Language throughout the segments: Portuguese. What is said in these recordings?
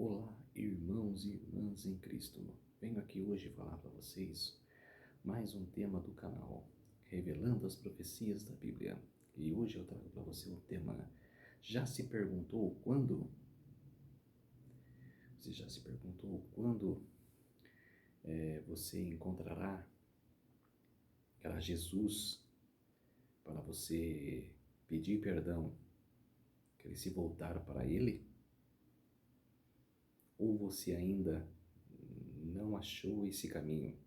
Olá, irmãos e irmãs em Cristo. Venho aqui hoje falar para vocês mais um tema do canal, revelando as profecias da Bíblia. E hoje eu trago para você o tema: já se perguntou quando? Você já se perguntou quando você encontrará Jesus para você pedir perdão, querer se voltar para Ele? Ou você ainda não achou esse caminho?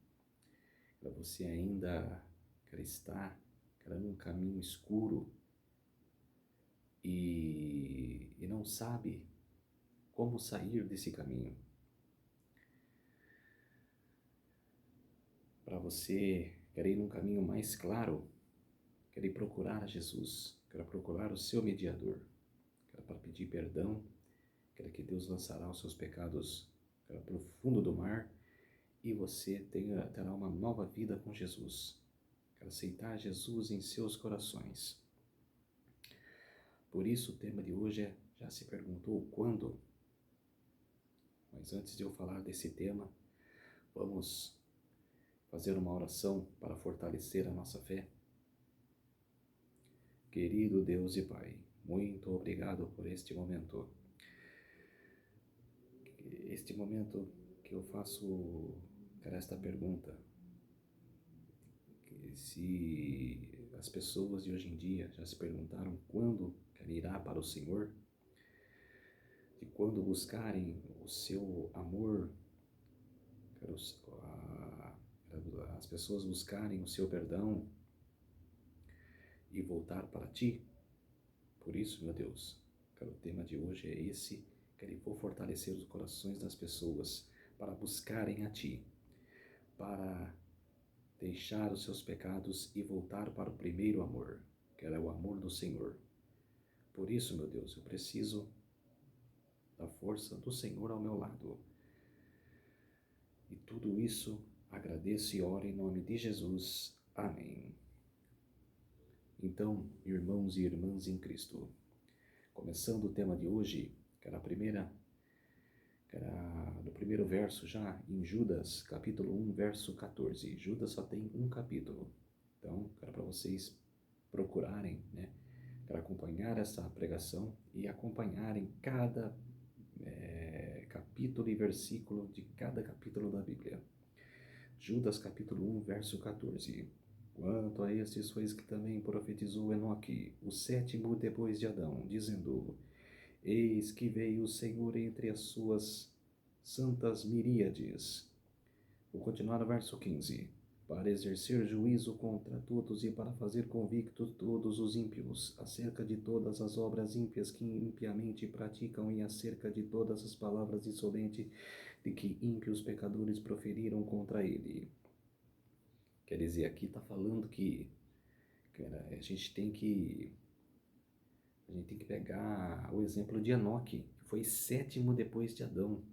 Para você ainda está num caminho escuro e não sabe como sair desse caminho. Para você querer ir num caminho mais claro, querer procurar Jesus, querer procurar o seu mediador, querer para pedir perdão, querer que Deus lançará os seus pecados para o fundo do mar e você terá uma nova vida com Jesus. Quer aceitar Jesus em seus corações. Por isso o tema de hoje é: já se perguntou quando? Mas antes de eu falar desse tema, vamos fazer uma oração para fortalecer a nossa fé. Querido Deus e Pai, muito obrigado por este momento. Este momento que eu faço esta pergunta. Se as pessoas de hoje em dia já se perguntaram quando irá para o Senhor, de quando buscarem o seu amor, as pessoas buscarem o seu perdão e voltar para Ti. Por isso, meu Deus, o tema de hoje é esse, que eu vou fortalecer os corações das pessoas para buscarem a Ti, para deixar os seus pecados e voltar para o primeiro amor, que era o amor do Senhor. Por isso, meu Deus, eu preciso da força do Senhor ao meu lado. E tudo isso agradeço e oro em nome de Jesus. Amém. Então, irmãos e irmãs em Cristo, começando o tema de hoje, que era no primeiro verso já, em Judas, capítulo 1, verso 14. Judas só tem um capítulo. Então, era para vocês procurarem, para acompanhar essa pregação e acompanharem cada capítulo e versículo de cada capítulo da Bíblia. Judas, capítulo 1, verso 14. Quanto a estes foi que também profetizou Enoque, o sétimo depois de Adão, dizendo: Eis que veio o Senhor entre as suas santas miríades. Vou continuar no verso 15. Para exercer juízo contra todos e para fazer convictos todos os ímpios, acerca de todas as obras ímpias que impiamente praticam e acerca de todas as palavras insolentes de que ímpios pecadores proferiram contra ele. Quer dizer, aqui está falando que a gente tem que pegar o exemplo de Enoque, que foi sétimo depois de Adão,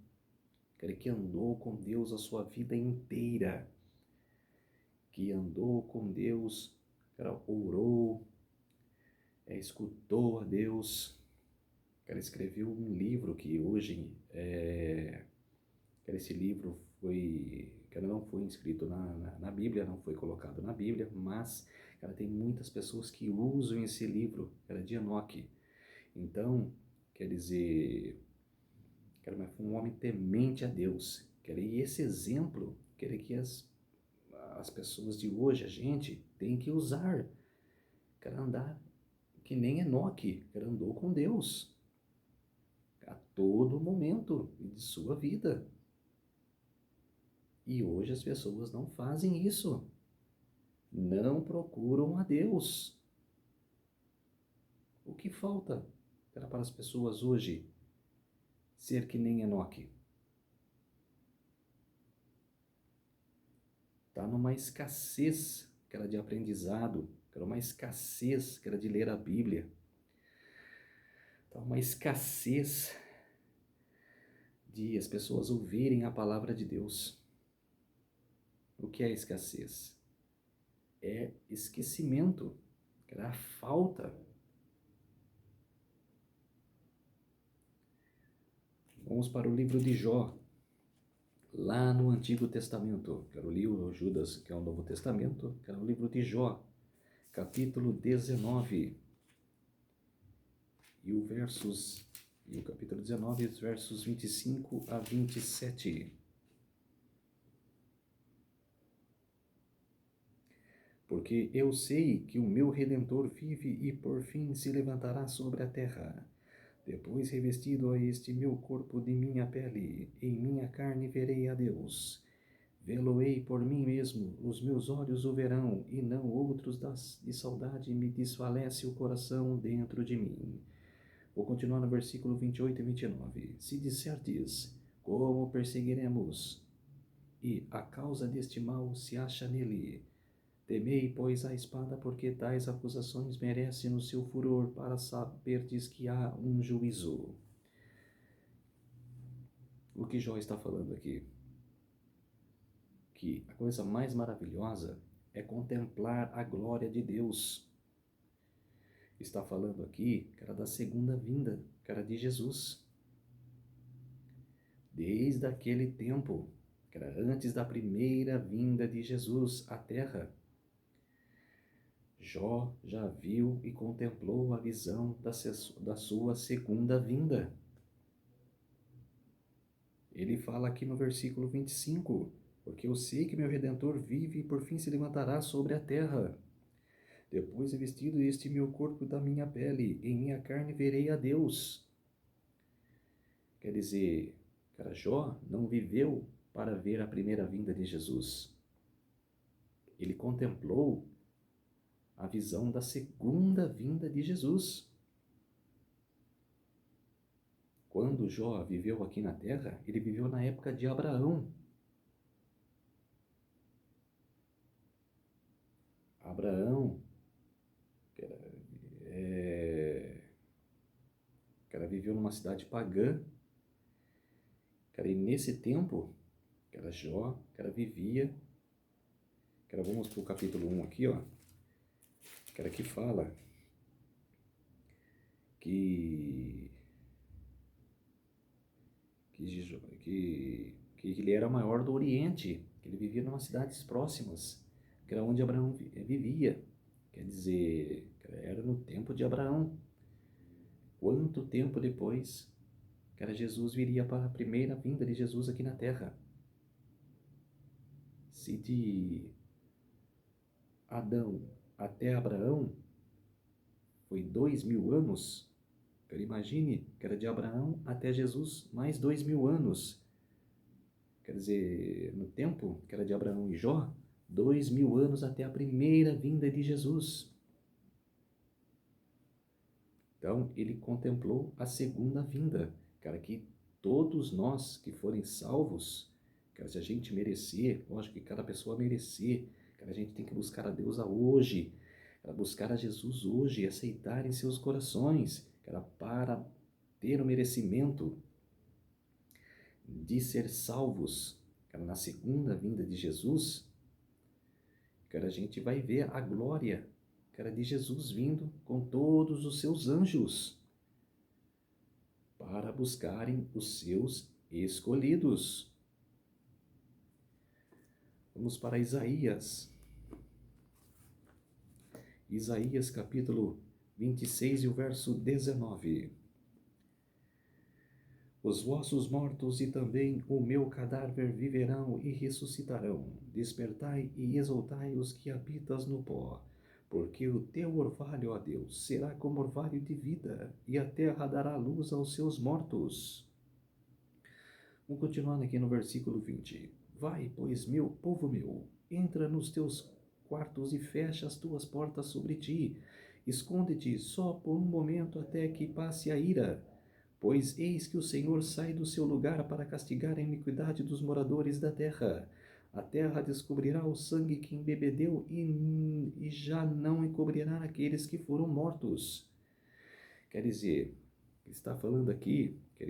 que andou com Deus a sua vida inteira, que andou com Deus, orou, escutou a Deus, escreveu um livro que hoje, esse livro não foi inscrito na Bíblia, não foi colocado na Bíblia, mas tem muitas pessoas que usam esse livro, de Enoque. Então, quer dizer, mas foi um homem temente a Deus. E esse exemplo, que as pessoas de hoje, a gente, tem que usar. Andar que nem Enoque, andou com Deus a todo momento de sua vida. E hoje as pessoas não fazem isso. Não procuram a Deus. O que falta para as pessoas hoje ser que nem Enoque? Está numa escassez de aprendizado, uma escassez de ler a Bíblia. Está uma escassez de as pessoas ouvirem a palavra de Deus. O que é escassez? É esquecimento, a falta. Vamos para o livro de Jó, lá no Antigo Testamento. Que era o livro Judas, que é o Novo Testamento, que era o livro de Jó, capítulo 19. E o capítulo 19, os versos 25 a 27. Porque eu sei que o meu Redentor vive e por fim se levantará sobre a terra. Depois revestido a este meu corpo de minha pele, em minha carne verei a Deus. Vê-lo-ei por mim mesmo, os meus olhos o verão, e não outros de saudade me desfalece o coração dentro de mim. Vou continuar no versículo 28 e 29. Se dissertes, como perseguiremos? E a causa deste mal se acha nele. Temei, pois, a espada, porque tais acusações merecem no seu furor, para saberdes que há um juízo. O que Jó está falando aqui? Que a coisa mais maravilhosa é contemplar a glória de Deus. Está falando aqui, cara, da segunda vinda, cara, de Jesus. Desde aquele tempo, cara, antes da primeira vinda de Jesus à terra, Jó já viu e contemplou a visão da sua segunda vinda. Ele fala aqui no versículo 25, porque eu sei que meu Redentor vive e por fim se levantará sobre a terra. Depois vestido este meu corpo da minha pele, em minha carne verei a Deus. Quer dizer, cara, Jó não viveu para ver a primeira vinda de Jesus. Ele contemplou a visão da segunda vinda de Jesus. Quando Jó viveu aqui na terra, ele viveu na época de Abraão. Abraão, que era viveu numa cidade pagã, cara, e nesse tempo, que era Jó, que era vivia, que era, vamos para o capítulo 1 aqui, ó, que era que fala que ele era maior do Oriente, que ele vivia em umas cidades próximas, que era onde Abraão vivia. Quer dizer, era no tempo de Abraão. Quanto tempo depois, que era Jesus viria para a primeira vinda de Jesus aqui na Terra? Se de Adão até Abraão foi 2000 anos, imagine que era de Abraão até Jesus mais 2000 anos. Quer dizer, no tempo que era de Abraão e Jó, 2000 anos até a primeira vinda de Jesus. Então, ele contemplou a segunda vinda. Cara, que todos nós que forem salvos, cara, se a gente merecer, lógico que cada pessoa merecer, cara, a gente tem que buscar a Deus hoje, cara, buscar a Jesus hoje, aceitar em seus corações, cara, para ter o merecimento de ser salvos. Cara, na segunda vinda de Jesus, cara, a gente vai ver a glória, cara, de Jesus vindo com todos os seus anjos para buscarem os seus escolhidos. Vamos para Isaías. Isaías capítulo 26 e o verso 19. Os vossos mortos e também o meu cadáver viverão e ressuscitarão. Despertai e exultai os que habitas no pó, porque o teu orvalho, ó Deus, será como orvalho de vida, e a terra dará luz aos seus mortos. Vamos continuando aqui no versículo 20. Vai, pois, meu povo meu, entra nos teus quartos e fecha as tuas portas sobre ti. Esconde-te só por um momento até que passe a ira. Pois eis que o Senhor sai do seu lugar para castigar a iniquidade dos moradores da terra. A terra descobrirá o sangue que embebedeu e já não encobrirá aqueles que foram mortos. Quer dizer, ele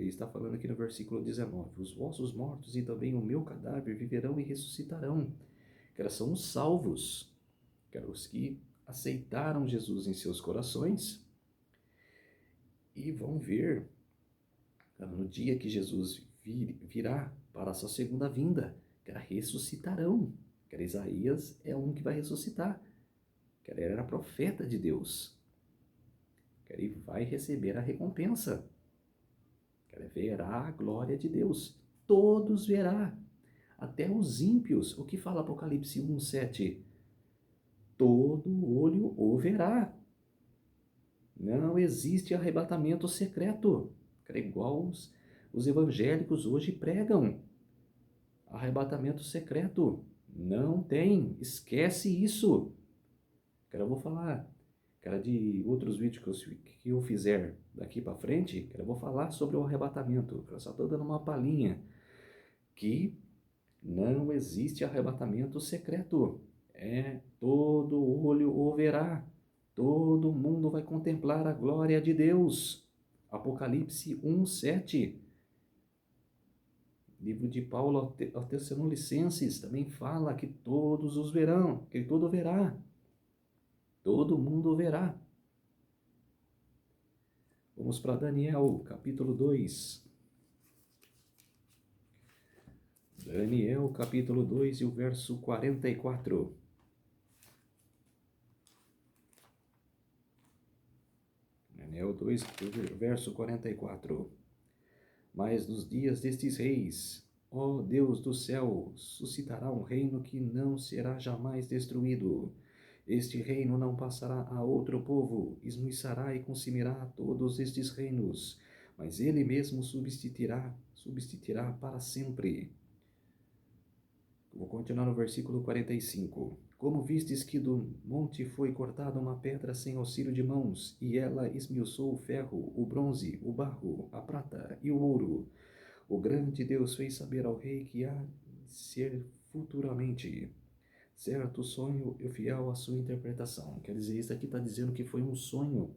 está falando aqui no versículo 19, os vossos mortos e também o meu cadáver viverão e ressuscitarão. Que elas são os salvos, que eram os que aceitaram Jesus em seus corações e vão ver No dia que Jesus virá para a sua segunda vinda, ressuscitarão. Isaías é um que vai ressuscitar. Ele era profeta de Deus. Ele vai receber a recompensa. Verá a glória de Deus. Todos verá. Até os ímpios. O que fala Apocalipse 1:7? Todo olho o verá. Não existe arrebatamento secreto. Igual os evangélicos hoje pregam. Arrebatamento secreto. Não tem. Esquece isso. Eu vou falar, de outros vídeos que eu fizer daqui para frente, eu vou falar sobre o arrebatamento. Eu só estou dando uma palhinha. Que não existe arrebatamento secreto. Todo olho o verá. Todo mundo vai contemplar a glória de Deus. Apocalipse 1:7. Livro de Paulo aos Tessalonicenses também fala que todos os verão, que todo verá. Todo mundo verá. Vamos para Daniel, capítulo 2. Daniel, capítulo 2 e o verso 44. Daniel 2, verso 44. Mas nos dias destes reis, ó Deus do céu, suscitará um reino que não será jamais destruído. Este reino não passará a outro povo, esmiuçará e consumirá todos estes reinos, mas ele mesmo subsistirá para sempre. Vou continuar no versículo 45. Como vistes que do monte foi cortada uma pedra sem auxílio de mãos, e ela esmiuçou o ferro, o bronze, o barro, a prata e o ouro, o grande Deus fez saber ao rei que há de ser futuramente certo sonho e fiel à sua interpretação. Quer dizer, isso aqui está dizendo que foi um sonho,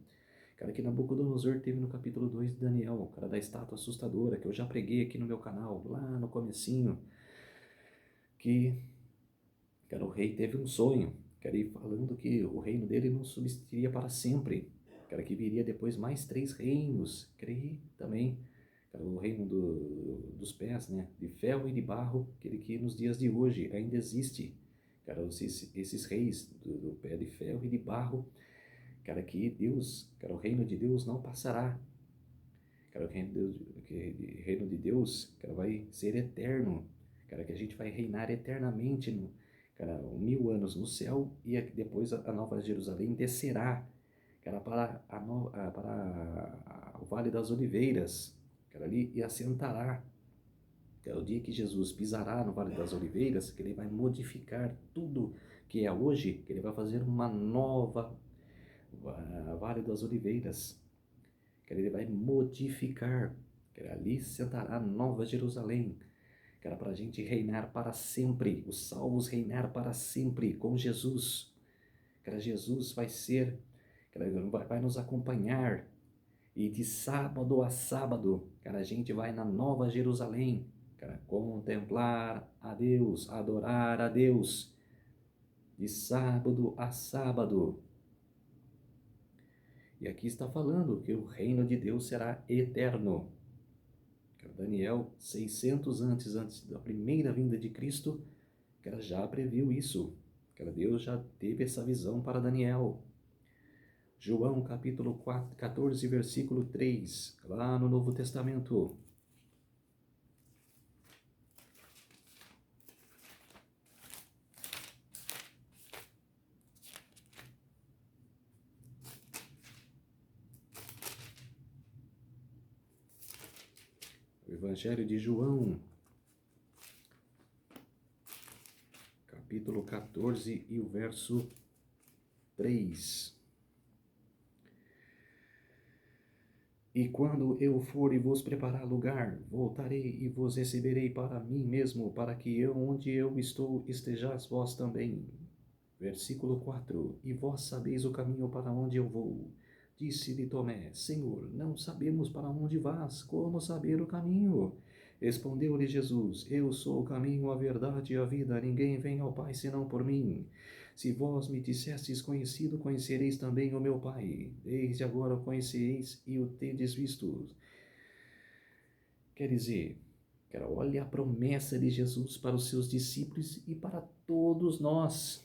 que Nabucodonosor teve no capítulo 2 de Daniel, da estátua assustadora, que eu já preguei aqui no meu canal, lá no comecinho, que o rei teve um sonho, falando que o reino dele não subsistiria para sempre, que viria depois mais 3 reinos, também, o reino dos pés, né, de ferro e de barro, que nos dias de hoje ainda existe, esses reis do pé de ferro e de barro, que Deus, o reino de Deus não passará, o reino de Deus, vai ser eterno, que a gente vai reinar eternamente, 1000 anos no céu, e depois a Nova Jerusalém descerá, para o Vale das Oliveiras, ali, e assentará, o dia que Jesus pisará no Vale das Oliveiras, que ele vai modificar tudo que é hoje, que ele vai fazer uma nova Vale das Oliveiras, ele vai modificar, ali sentará Nova Jerusalém, para a gente reinar para sempre, os salvos reinar para sempre com Jesus. Jesus vai ser, vai nos acompanhar, e de sábado a sábado, a gente vai na Nova Jerusalém, contemplar a Deus, adorar a Deus, de sábado a sábado. E aqui está falando que o reino de Deus será eterno. Daniel, 600 antes da primeira vinda de Cristo, já previu isso. Deus já teve essa visão para Daniel. João capítulo 14, versículo 3, lá no Novo Testamento. O Evangelho de João, capítulo 14 e o verso 3. E quando eu for e vos preparar lugar, voltarei e vos receberei para mim mesmo, para que onde eu estou estejais vós também. Versículo 4. E vós sabeis o caminho para onde eu vou. Disse-lhe Tomé: Senhor, não sabemos para onde vás, como saber o caminho? Respondeu-lhe Jesus: Eu sou o caminho, a verdade e a vida, ninguém vem ao Pai senão por mim. Se vós me dissestes conhecido, conhecereis também o meu Pai. Desde agora o conhecereis e o tendes visto. Quer dizer, cara, olha a promessa de Jesus para os seus discípulos e para todos nós.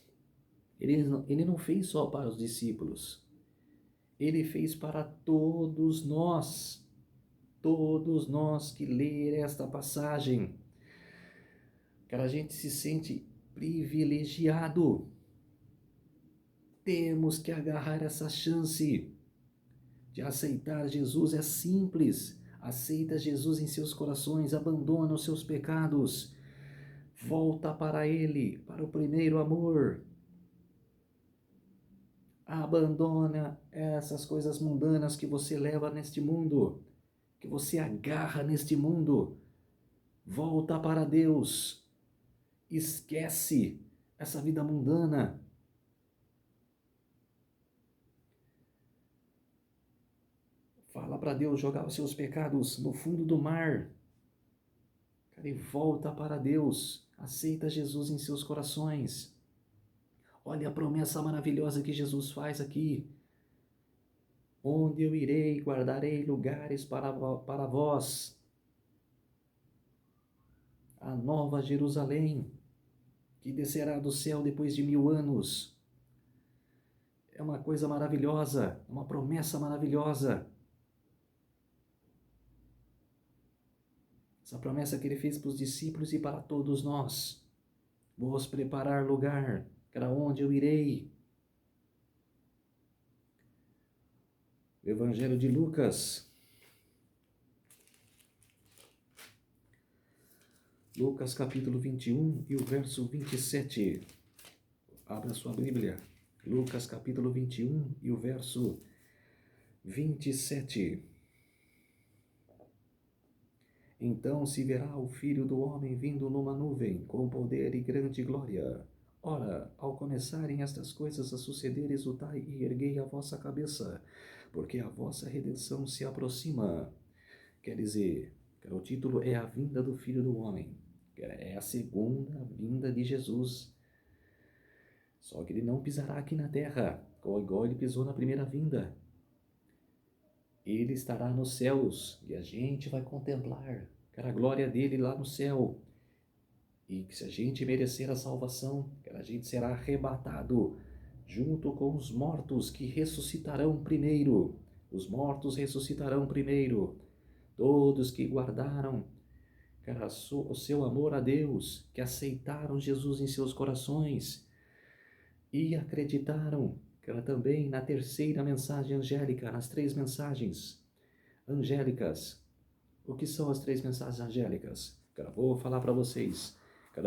Ele não fez só para os discípulos, ele fez para todos nós que ler esta passagem. Cara, a gente se sente privilegiado. Temos que agarrar essa chance de aceitar Jesus. É simples. Aceita Jesus em seus corações, abandona os seus pecados, volta para Ele, para o primeiro amor. Abandona essas coisas mundanas que você leva neste mundo, que você agarra neste mundo. Volta para Deus. Esquece essa vida mundana. Fala para Deus jogar os seus pecados no fundo do mar. E volta para Deus. Aceita Jesus em seus corações. Olha a promessa maravilhosa que Jesus faz aqui. Onde eu irei, guardarei lugares para vós. A nova Jerusalém, que descerá do céu depois de 1000 anos. É uma coisa maravilhosa, uma promessa maravilhosa. Essa promessa que ele fez para os discípulos e para todos nós. Vou preparar lugar para onde eu irei. O Evangelho de Lucas. Lucas capítulo 21 e o verso 27. Abra sua Bíblia. Lucas capítulo 21 e o verso 27. Então se verá o Filho do Homem vindo numa nuvem, com poder e grande glória. Ora, ao começarem estas coisas a suceder, exultai e erguei a vossa cabeça, porque a vossa redenção se aproxima. Quer dizer, o título é a vinda do Filho do Homem. É a segunda vinda de Jesus. Só que ele não pisará aqui na terra, igual ele pisou na primeira vinda. Ele estará nos céus e a gente vai contemplar a glória dele lá no céu. E que se a gente merecer a salvação, a gente será arrebatado junto com os mortos que ressuscitarão primeiro. Os mortos ressuscitarão primeiro. Todos que guardaram o seu amor a Deus, que aceitaram Jesus em seus corações e acreditaram também na terceira mensagem angélica, nas 3 mensagens angélicas. O que são as 3 mensagens angélicas? Vou falar para vocês.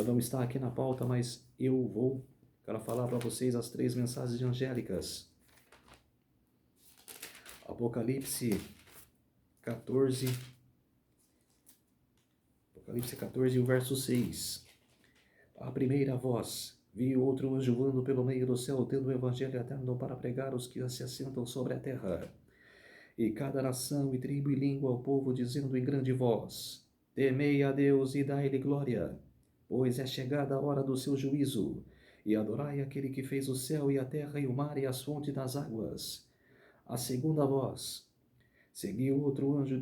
Não está aqui na pauta, mas eu vou falar para vocês as 3 mensagens angélicas. Apocalipse 14 e o verso 6. A primeira voz: vi outro anjo voando pelo meio do céu, tendo o evangelho eterno para pregar os que se assentam sobre a terra. E cada nação e tribo e língua ao povo, dizendo em grande voz: temei a Deus e dai-lhe glória, pois é chegada a hora do seu juízo, e adorai aquele que fez o céu e a terra e o mar e as fontes das águas. A segunda voz: seguiu outro anjo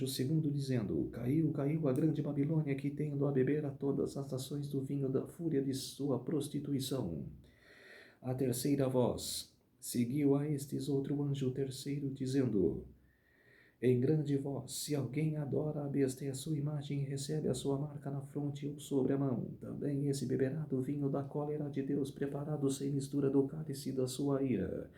segundo, dizendo: caiu a grande Babilônia, que tendo a beber a todas as nações do vinho da fúria de sua prostituição. A terceira voz: seguiu a estes outro anjo terceiro, dizendo em grande voz: se alguém adora a besta e a sua imagem e recebe a sua marca na fronte ou sobre a mão, também esse beberá do vinho da cólera de Deus, preparado sem mistura do cálice da sua ira,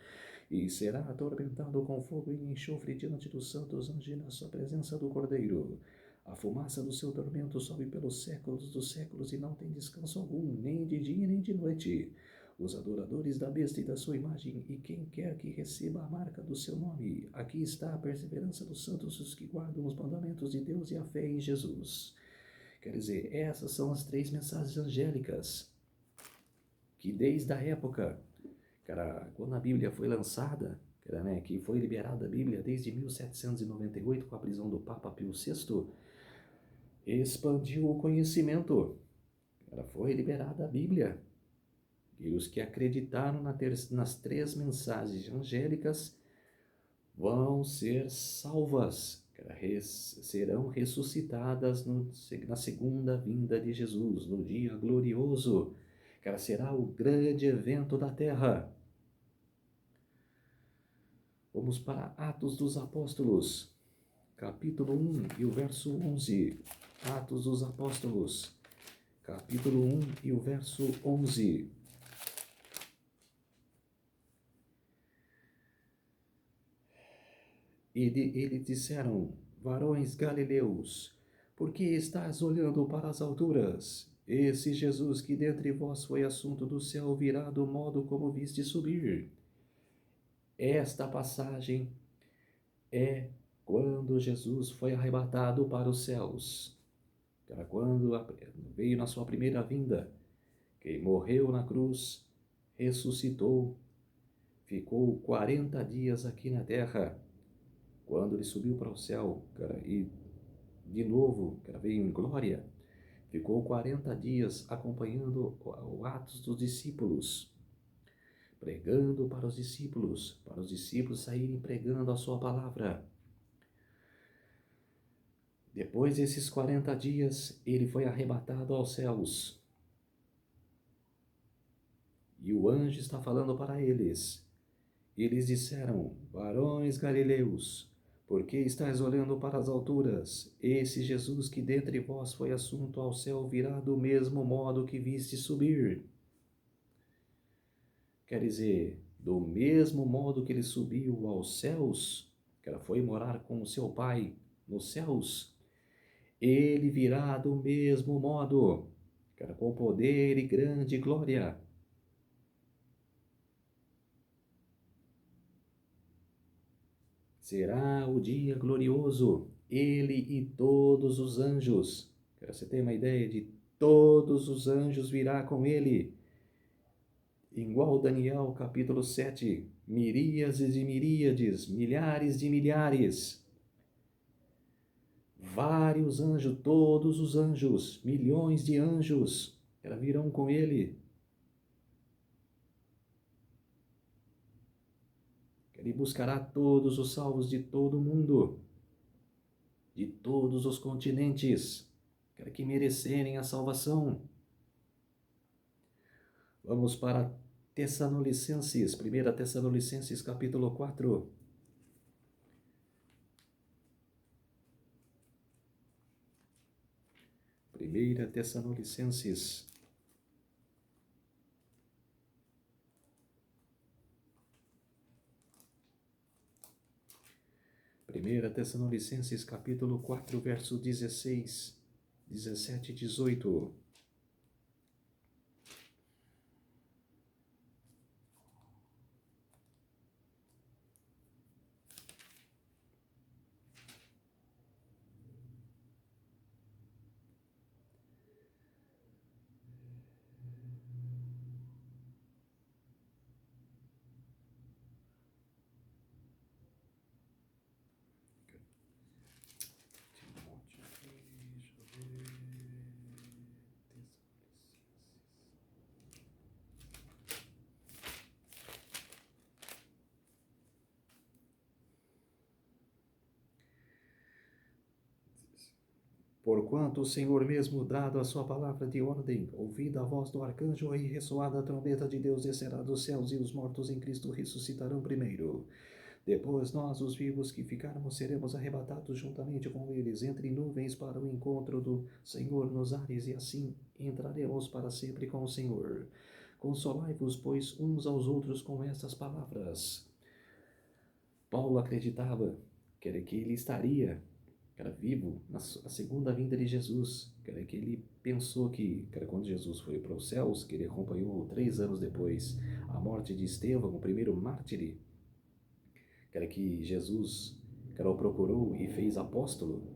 e será atormentado com fogo e enxofre diante dos santos anjos e na sua presença do Cordeiro. A fumaça do seu tormento sobe pelos séculos dos séculos e não tem descanso algum, nem de dia nem de noite. Os adoradores da besta e da sua imagem, e quem quer que receba a marca do seu nome. Aqui está a perseverança dos santos, os que guardam os mandamentos de Deus e a fé em Jesus. Quer dizer, essas são as 3 mensagens angélicas, que desde a época, quando a Bíblia foi lançada, que foi liberada a Bíblia desde 1798, com a prisão do Papa Pio VI, expandiu o conhecimento. Foi liberada a Bíblia. E os que acreditaram nas 3 mensagens angélicas vão ser salvas serão ressuscitadas na segunda vinda de Jesus, no dia glorioso, que será o grande evento da terra. Vamos para Atos dos Apóstolos, capítulo 1 e o verso 11. Atos dos Apóstolos, capítulo 1 e o verso 11. E eles disseram: varões galileus, por que estás olhando para as alturas? Esse Jesus que dentre vós foi assunto do céu virá do modo como viste subir. Esta passagem é quando Jesus foi arrebatado para os céus. Era quando veio na sua primeira vinda, que morreu na cruz, ressuscitou, ficou 40 dias aqui na terra. Quando ele subiu para o céu, e de novo, veio em glória, ficou 40 dias acompanhando o Atos dos discípulos, pregando para os discípulos saírem pregando a sua palavra. Depois desses 40 dias, ele foi arrebatado aos céus. E o anjo está falando para eles. Eles disseram: varões galileus, por que estáis olhando para as alturas? Esse Jesus que dentre vós foi assunto ao céu virá do mesmo modo que viste subir. Quer dizer, do mesmo modo que ele subiu aos céus, que ela foi morar com o seu Pai nos céus, ele virá do mesmo modo, que era com poder e grande glória. Será o dia glorioso, ele e todos os anjos. Para você ter uma ideia de todos os anjos virá com ele. Igual Daniel capítulo 7, miríades e miríades, milhares de milhares. Vários anjos, todos os anjos, milhões de anjos, virão com ele. Ele buscará todos os salvos de todo o mundo, de todos os continentes, que merecerem a salvação. Vamos para Tessalonicenses, 1 Tessalonicenses capítulo 4. Primeira Tessalonicenses. Primeira Tessalonicenses capítulo 4, verso 16, 17 e 18. Porquanto o Senhor mesmo, dado a sua palavra de ordem, ouvida a voz do arcanjo e ressoada a trombeta de Deus, descerá dos céus, e os mortos em Cristo ressuscitarão primeiro. Depois nós, os vivos que ficarmos, seremos arrebatados juntamente com eles entre nuvens para o encontro do Senhor nos ares, e assim entraremos para sempre com o Senhor. Consolai-vos, pois, uns aos outros com estas palavras. Paulo acreditava que ele estaria vivo na segunda vinda de Jesus, que ele pensou que quando Jesus foi para os céus, que ele acompanhou 3 anos depois a morte de Estevão, o primeiro mártir, que Jesus o procurou e fez apóstolo.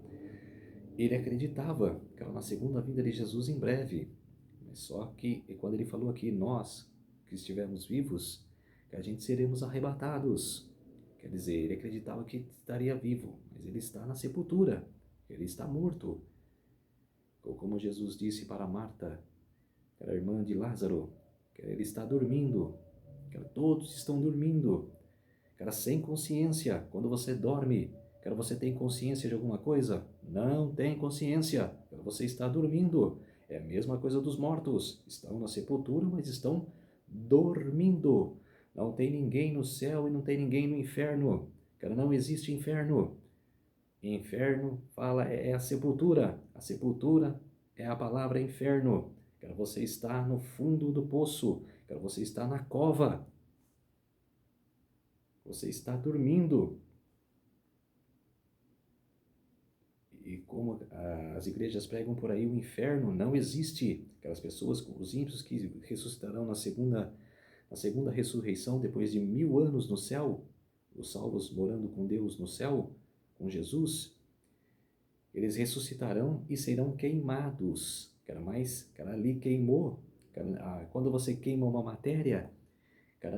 Ele acreditava na segunda vinda de Jesus em breve, mas só que quando ele falou aqui, nós que estivermos vivos, que a gente seremos arrebatados. Quer dizer, ele acreditava que estaria vivo, mas ele está na sepultura, ele está morto. Ou como Jesus disse para Marta, que era a irmã de Lázaro, que ele está dormindo, que todos estão dormindo, sem consciência. Quando você dorme, Você tem consciência de alguma coisa? Não tem consciência. Você está dormindo. É a mesma coisa dos mortos. Estão na sepultura, mas estão dormindo. Não tem ninguém no céu e não tem ninguém no inferno. Não existe inferno. Inferno é a sepultura. A sepultura é a palavra inferno. Você está no fundo do poço. Você está na cova. Você está dormindo. E como as igrejas pregam por aí, o inferno não existe. Aquelas pessoas, os ímpios que ressuscitarão na segunda ressurreição, depois de 1000 anos no céu, os salvos morando com Deus no céu, com Jesus, eles ressuscitarão e serão queimados. Mas ali queimou. Quando você queima uma matéria,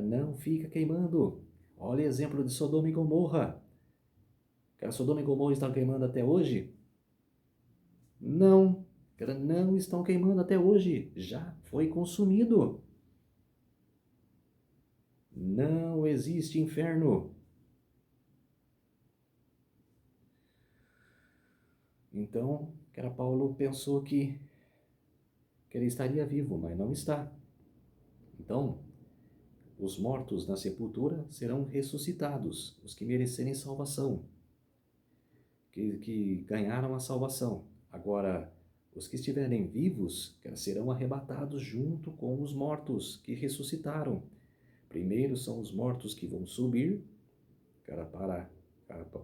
não fica queimando. Olha o exemplo de Sodoma e Gomorra. Sodoma e Gomorra estão queimando até hoje? Não, não estão queimando até hoje. Já foi consumido. Não existe inferno. Então, Paulo pensou que ele estaria vivo, mas não está. Então, os mortos na sepultura serão ressuscitados, os que merecerem salvação, que ganharam a salvação. Agora, os que estiverem vivos serão arrebatados junto com os mortos que ressuscitaram. Primeiro são os mortos que vão subir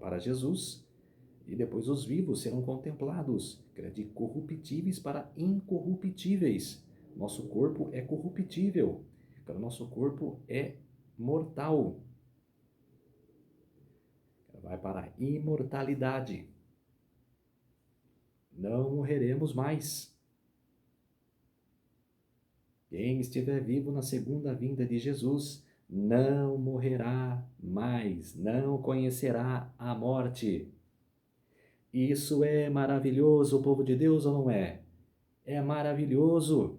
para Jesus, e depois os vivos serão contemplados, de corruptíveis para incorruptíveis. Nosso corpo é corruptível, nosso corpo é mortal. Vai para a imortalidade. Não morreremos mais. Quem estiver vivo na segunda vinda de Jesus não morrerá mais, não conhecerá a morte. Isso é maravilhoso, povo de Deus, ou não é? É maravilhoso.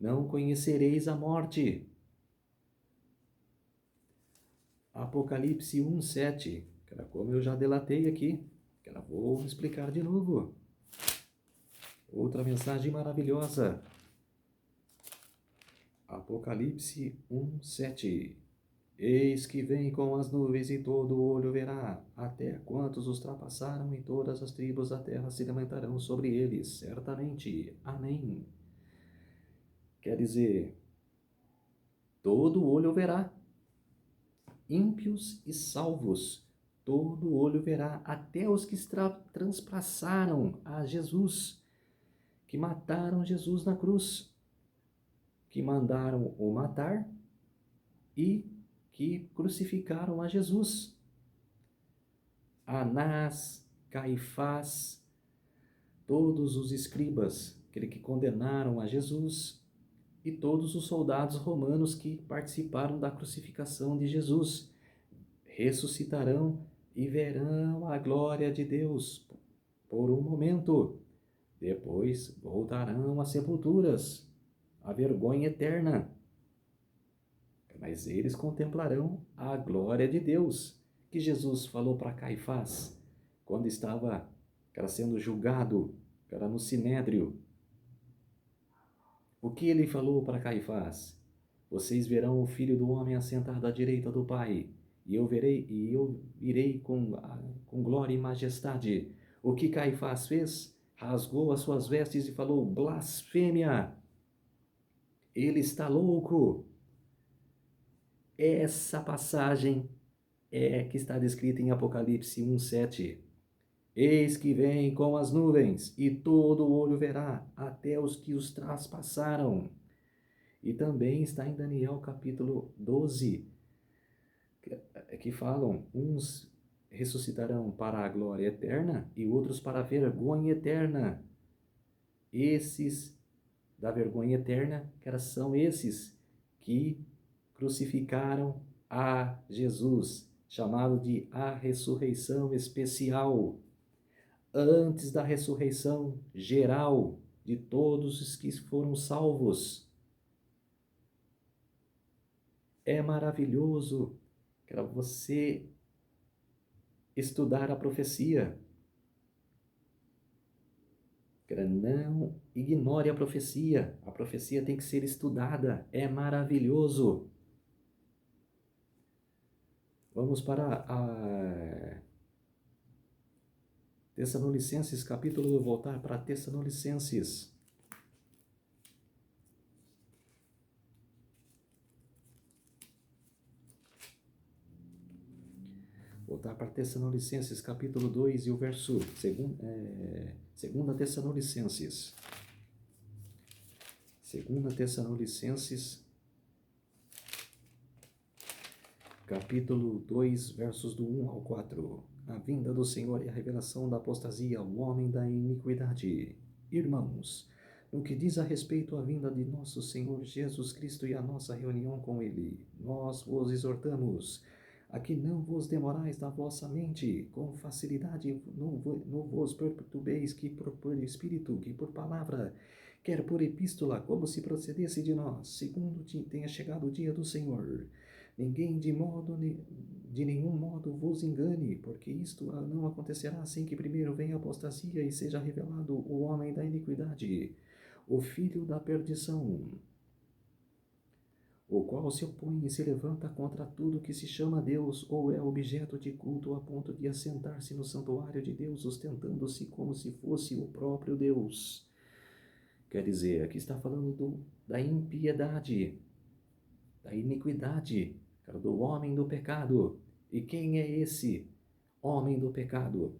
Não conhecereis a morte. Apocalipse 1:7, como eu já delatei aqui, vou explicar de novo. Outra mensagem maravilhosa. Apocalipse 1:7. Eis que vem com as nuvens e todo olho verá, até quantos os ultrapassaram, e todas as tribos da terra se lamentarão sobre eles, certamente. Amém. Quer dizer, todo olho verá. Ímpios e salvos, todo olho verá, até os que transpassaram a Jesus, que mataram Jesus na cruz, que mandaram o matar e que crucificaram a Jesus. Anás, Caifás, todos os escribas, aquele que condenaram a Jesus, e todos os soldados romanos que participaram da crucificação de Jesus, ressuscitarão e verão a glória de Deus por um momento. Depois voltarão às sepulturas, à vergonha eterna. Mas eles contemplarão a glória de Deus, que Jesus falou para Caifás, quando estava sendo julgado no Sinédrio. O que ele falou para Caifás? Vocês verão o Filho do Homem assentado à direita do Pai, e eu irei com glória e majestade. O que Caifás fez? Rasgou as suas vestes e falou: blasfêmia! Ele está louco! Essa passagem é que está descrita em Apocalipse 1:7. Eis que vem com as nuvens, e todo olho verá, até os que os traspassaram. E também está em Daniel capítulo 12, que falam, uns ressuscitarão para a glória eterna e outros para a vergonha eterna. Esses da vergonha eterna, são esses que crucificaram a Jesus, chamado de a ressurreição especial. Antes da ressurreição geral de todos os que foram salvos. É maravilhoso, você estudar a profecia. Não ignore a profecia. A profecia tem que ser estudada. É maravilhoso. Vamos para a Tessalonicenses, capítulo, voltar para Tessalonicenses. Voltar para Tessalonicenses, capítulo 2 e o verso, segunda Tessalonicenses. Segunda Tessalonicenses, capítulo 2, versos do 1 ao 4. A vinda do Senhor e a revelação da apostasia, o homem da iniquidade. Irmãos, no que diz a respeito à vinda de nosso Senhor Jesus Cristo e a nossa reunião com Ele, nós vos exortamos a que não vos demorais da vossa mente, com facilidade não vos perturbeis, que por espírito, que por palavra, quer por epístola, como se procedesse de nós, segundo tenha chegado o dia do Senhor. Ninguém de nenhum modo vos engane, porque isto não acontecerá sem que primeiro venha a apostasia e seja revelado o homem da iniquidade, o filho da perdição, o qual se opõe e se levanta contra tudo que se chama Deus ou é objeto de culto, a ponto de assentar-se no santuário de Deus, ostentando-se como se fosse o próprio Deus. Quer dizer, aqui está falando da impiedade, da iniquidade, do homem do pecado. E quem é esse homem do pecado?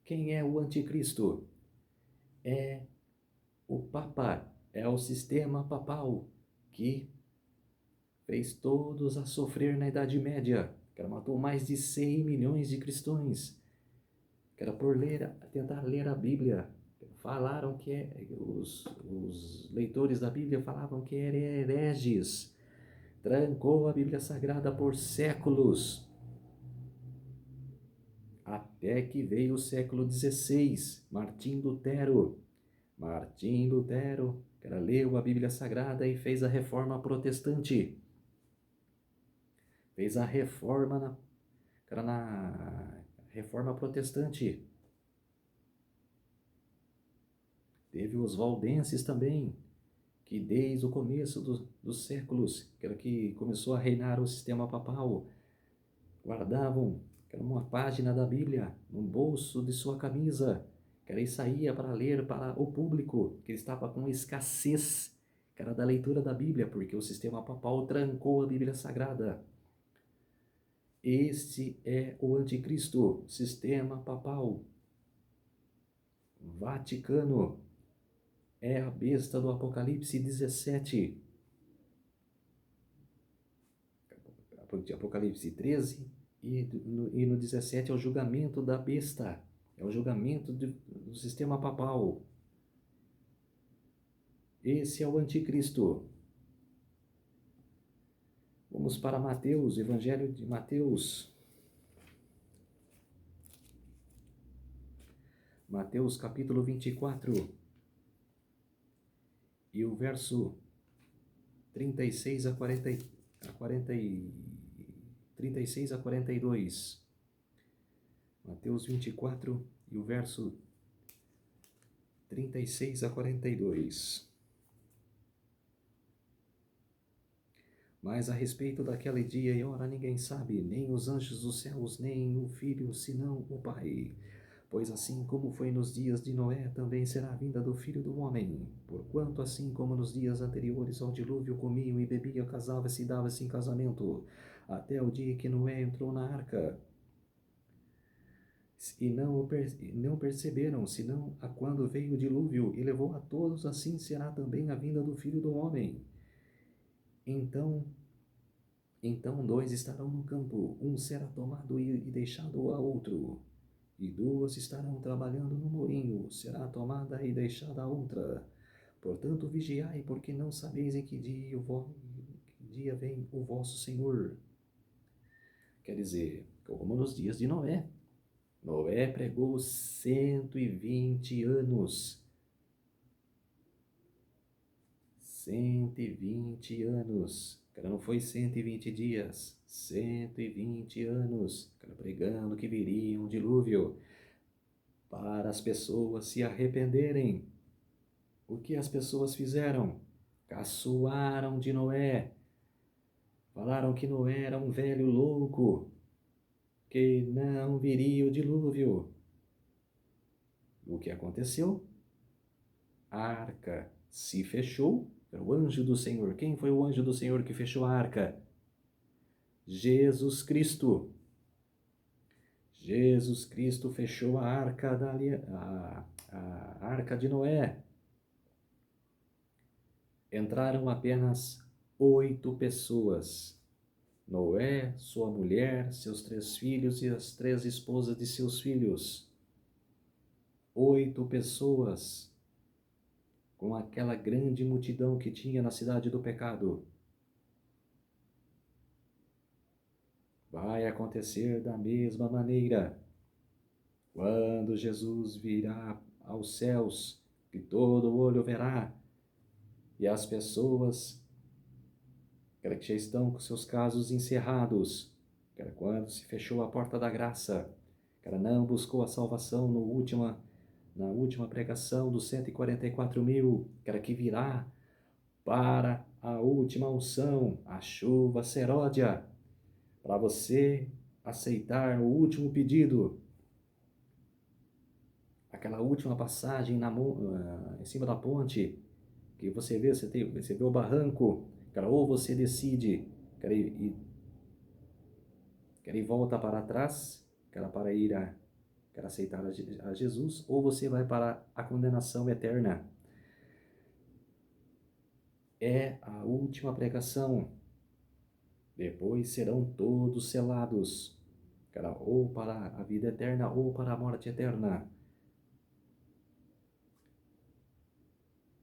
Quem é o anticristo? É o Papa, é o sistema papal que fez todos a sofrer na Idade Média, que matou mais de 100 milhões de cristãos, que era por tentar ler a Bíblia. Falaram que os leitores da Bíblia falavam que eram hereges. Trancou a Bíblia Sagrada por séculos, até que veio o século XVI, Martim Lutero, que leu a Bíblia Sagrada e fez a reforma protestante. Fez a reforma na reforma protestante. Teve os valdenses também, que desde o começo dos séculos, que começou a reinar o sistema papal, guardavam uma página da Bíblia no bolso de sua camisa, que ele saía para ler para o público, que estava com escassez, que era da leitura da Bíblia, porque o sistema papal trancou a Bíblia Sagrada. Este é o anticristo, sistema papal. Vaticano é a besta do Apocalipse 17. Apocalipse 13 e no 17 é o julgamento da besta, é o julgamento do sistema papal. Esse é o anticristo. Vamos para Mateus, Evangelho de Mateus. Mateus capítulo 24 e o verso 36 a 42. Mateus 24 e o verso 36 a 42. Mas a respeito daquele dia e hora ninguém sabe, nem os anjos dos céus, nem o Filho, senão o Pai. Pois assim como foi nos dias de Noé, também será a vinda do Filho do Homem. Porquanto assim como nos dias anteriores ao dilúvio comiam e bebiam, casavam-se e davam-se em casamento, até o dia que Noé entrou na arca. E não perceberam, senão a quando veio o dilúvio e levou a todos, assim será também a vinda do Filho do Homem. Então 2 estarão no campo, um será tomado e deixado a outro. E 2 estarão trabalhando no moinho, será tomada e deixada a outra. Portanto, vigiai, porque não sabeis em que dia vem o vosso Senhor. Quer dizer, como nos dias de Noé. Noé pregou 120 anos. 120 anos. Não foi 120 dias. 120 anos, cara, pregando que viria um dilúvio para as pessoas se arrependerem. O que as pessoas fizeram? Caçoaram de Noé. Falaram que Noé era um velho louco, que não viria o dilúvio. O que aconteceu? A arca se fechou. O anjo do Senhor. Quem foi o anjo do Senhor que fechou a arca? Jesus Cristo. Jesus Cristo fechou a arca, a arca de Noé. Entraram apenas 8 pessoas. Noé, sua mulher, seus 3 filhos e as 3 esposas de seus filhos. 8 pessoas, com aquela grande multidão que tinha na cidade do pecado. Vai acontecer da mesma maneira. Quando Jesus virá aos céus, que todo olho verá, e as pessoas que já estão com seus casos encerrados, quando se fechou a porta da graça, não buscou a salvação na última pregação dos 144.000, que virá para a última unção, a chuva seródia, para você aceitar o último pedido, aquela última passagem em cima da ponte, que você vê o barranco, ou você decide, ir volta para trás, para ir aceitar a Jesus, ou você vai para a condenação eterna. É a última pregação. Depois serão todos selados, ou para a vida eterna ou para a morte eterna.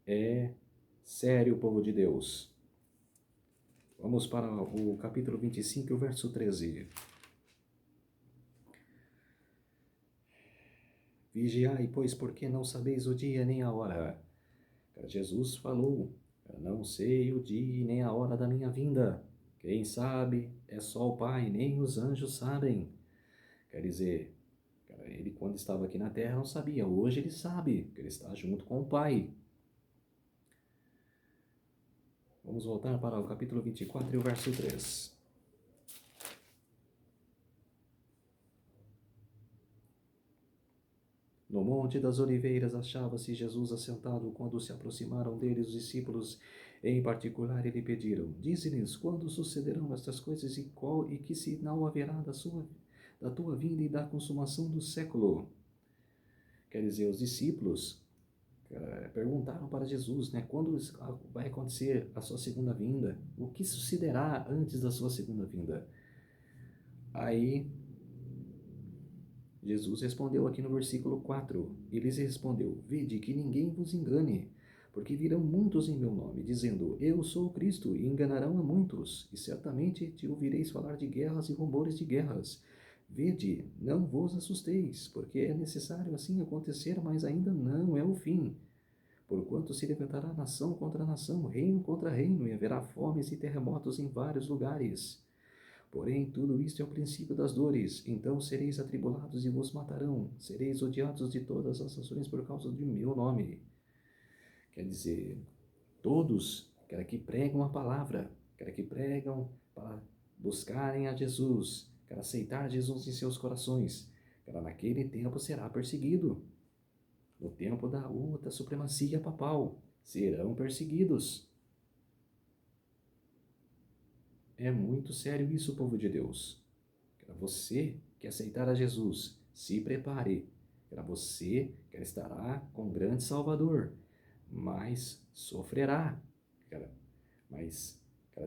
É sério, povo de Deus. Vamos para o capítulo 25, o verso 13. Vigiai, pois, porque não sabeis o dia nem a hora. Jesus falou, não sei o dia nem a hora da minha vinda. Quem sabe é só o Pai, nem os anjos sabem. Quer dizer, ele quando estava aqui na terra não sabia, hoje ele sabe, que ele está junto com o Pai. Vamos voltar para o capítulo 24 e o verso 3. No Monte das Oliveiras achava-se Jesus assentado. Quando se aproximaram dele os discípulos, em particular, lhe pediram: dize-lhes quando sucederão estas coisas e que sinal haverá da tua vinda e da consumação do século. Quer dizer, os discípulos perguntaram para Jesus, quando vai acontecer a sua segunda vinda? O que sucederá antes da sua segunda vinda? Aí Jesus respondeu aqui no versículo 4, e lhes respondeu: vede que ninguém vos engane, porque virão muitos em meu nome, dizendo: eu sou o Cristo, e enganarão a muitos, e certamente te ouvireis falar de guerras e rumores de guerras. Vede, não vos assusteis, porque é necessário assim acontecer, mas ainda não é o fim. Porquanto se levantará nação contra nação, reino contra reino, e haverá fomes e terremotos em vários lugares. Porém, tudo isto é o princípio das dores. Então sereis atribulados e vos matarão. Sereis odiados de todas as nações por causa de meu nome. Quer dizer, todos que pregam a palavra, que pregam para buscarem a Jesus, aceitar Jesus em seus corações, naquele tempo será perseguido. No tempo da outra supremacia papal, serão perseguidos. É muito sério isso, povo de Deus. Você que aceitar a Jesus, se prepare. Você que estará com o grande Salvador, mas sofrerá. Mas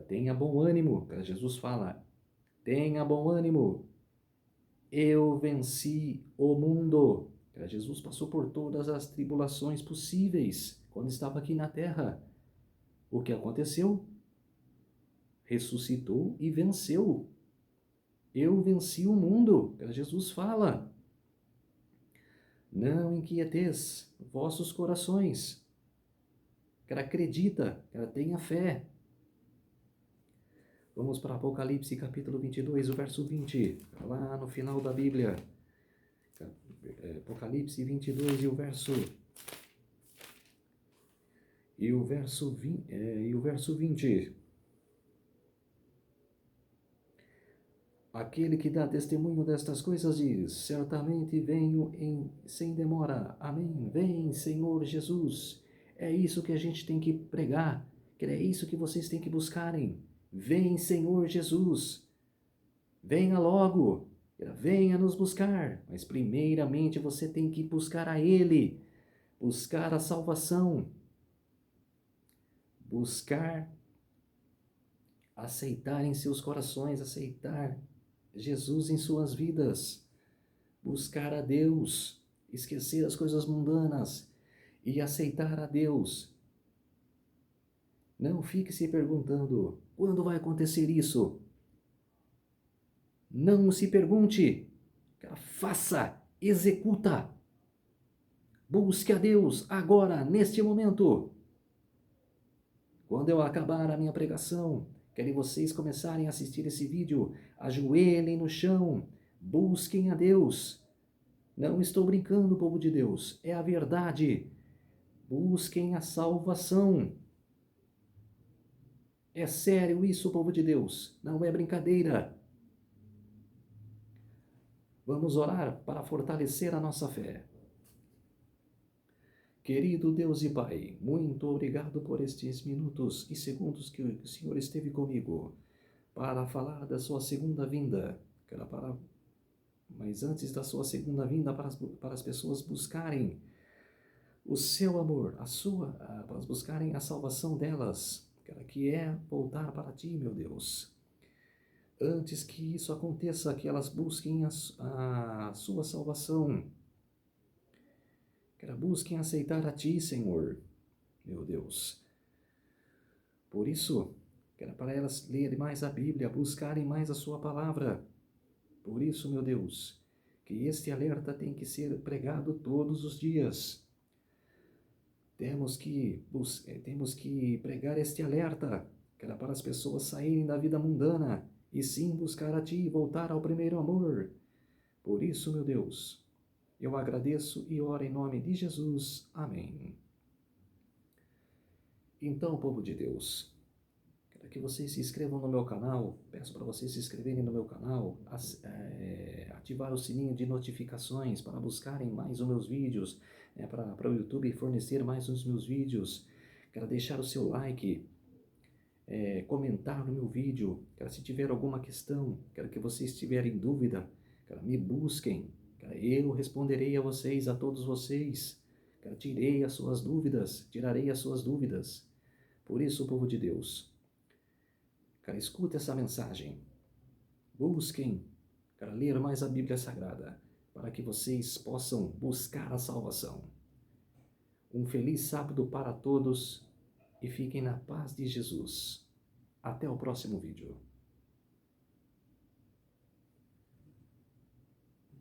tenha bom ânimo. Jesus fala: tenha bom ânimo. Eu venci o mundo. Jesus passou por todas as tribulações possíveis quando estava aqui na terra. O que aconteceu? Ressuscitou e venceu. Eu venci o mundo. Jesus fala: não inquieteis vossos corações. Acredita, tenha fé. Vamos para Apocalipse capítulo 22, o verso 20, lá no final da Bíblia. Apocalipse 22 e o verso 20. Aquele que dá testemunho destas coisas diz: certamente venho sem demora. Amém. Vem, Senhor Jesus. É isso que a gente tem que pregar, que é isso que vocês têm que buscarem. Vem, Senhor Jesus. Venha logo. Venha nos buscar. Mas primeiramente você tem que buscar a Ele, buscar a salvação, buscar aceitar em seus corações, aceitar Jesus em suas vidas, buscar a Deus, esquecer as coisas mundanas e aceitar a Deus. Não fique se perguntando, quando vai acontecer isso? Não se pergunte, faça, executa. Busque a Deus agora, neste momento. Quando eu acabar a minha pregação, quero vocês começarem a assistir esse vídeo, ajoelhem no chão, busquem a Deus. Não estou brincando, povo de Deus, é a verdade. Busquem a salvação. É sério isso, povo de Deus, não é brincadeira. Vamos orar para fortalecer a nossa fé. Querido Deus e Pai, muito obrigado por estes minutos e segundos que o Senhor esteve comigo para falar da sua segunda vinda. Mas antes da sua segunda vinda, para as pessoas buscarem o seu amor, para elas buscarem a salvação delas, que é voltar para Ti, meu Deus. Antes que isso aconteça, que elas busquem a sua salvação, busquem aceitar a Ti, Senhor, meu Deus. Por isso, para elas lerem mais a Bíblia, buscarem mais a Sua palavra. Por isso, meu Deus, que este alerta tem que ser pregado todos os dias. Temos que pregar este alerta, para as pessoas saírem da vida mundana e sim buscar a Ti e voltar ao primeiro amor. Por isso, meu Deus, eu agradeço e oro em nome de Jesus. Amém. Então, povo de Deus, quero que vocês se inscrevam no meu canal. Peço para vocês se inscreverem no meu canal, ativar o sininho de notificações para buscarem mais os meus vídeos, para o YouTube fornecer mais os meus vídeos. Quero deixar o seu like, comentar no meu vídeo. Se tiver alguma questão, quero que vocês tiverem dúvida, me busquem. Eu responderei a vocês, a todos vocês. Tirarei as suas dúvidas. Por isso, povo de Deus, escuta essa mensagem. Busquem, ler mais a Bíblia Sagrada, para que vocês possam buscar a salvação. Um feliz sábado para todos e fiquem na paz de Jesus. Até o próximo vídeo.